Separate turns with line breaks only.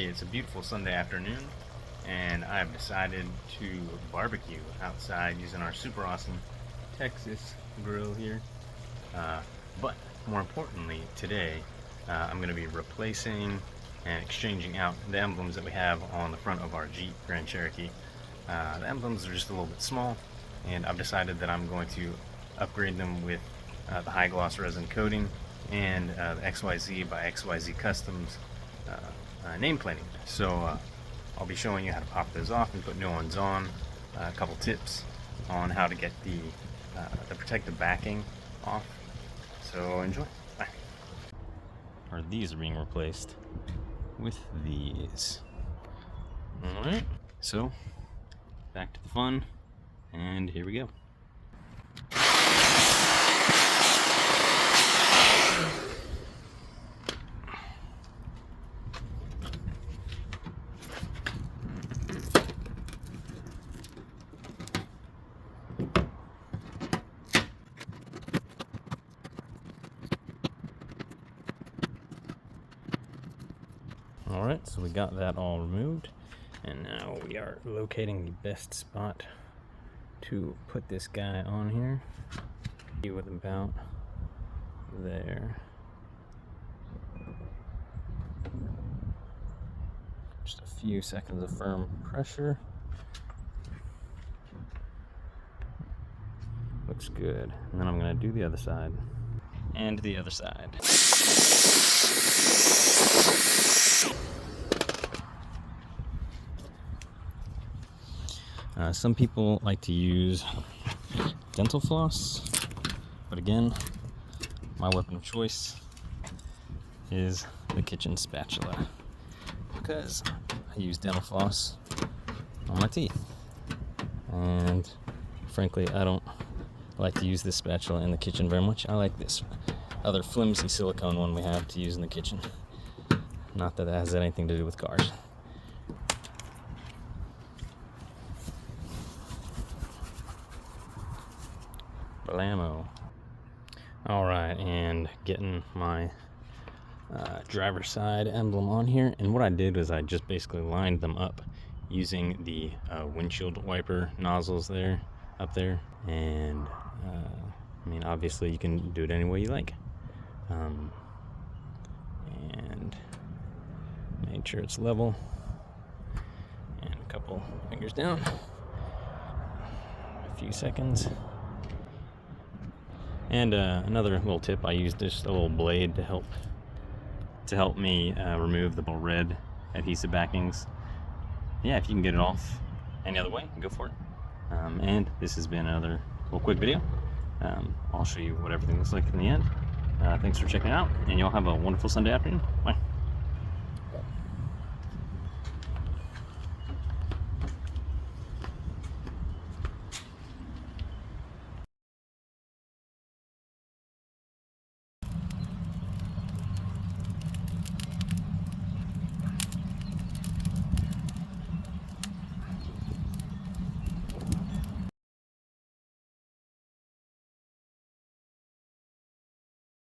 It's a beautiful Sunday afternoon, and I've decided to barbecue outside using our super awesome Texas grill here. But more importantly, today I'm going to be replacing and exchanging out the emblems that we have on the front of our Jeep Grand Cherokee. The emblems are just a little bit small, and I've decided that I'm going to upgrade them with the high gloss resin coating and the XYZ by XYZ Customs nameplating. So I'll be showing you how to pop those off and put new ones on, a couple tips on how to get the protective backing off. So enjoy. Bye. Or these are being replaced with these. Alright, so back to the fun, and here we go. Alright, so we got that all removed, and now we are locating the best spot to put this guy on here. With about there. Just a few seconds of firm pressure. Looks good. And then I'm going to do the other side. And the other side. Some people like to use dental floss, but again, my weapon of choice is the kitchen spatula, because I use dental floss on my teeth, and frankly I don't like to use this spatula in the kitchen very much. I like this other flimsy silicone one we have to use in the kitchen. Not that has anything to do with cars. Blammo. Alright, and getting my driver's side emblem on here, and what I did was I just basically lined them up using the windshield wiper nozzles up there, and I mean, obviously you can do it any way you like, and made sure it's level, and a couple fingers down, a few seconds. And another little tip, I used just a little blade to help me remove the little red adhesive backings. Yeah, if you can get it off any other way, go for it. And this has been another little quick video. I'll show you what everything looks like in the end. Thanks for checking it out, and y'all have a wonderful Sunday afternoon. Bye.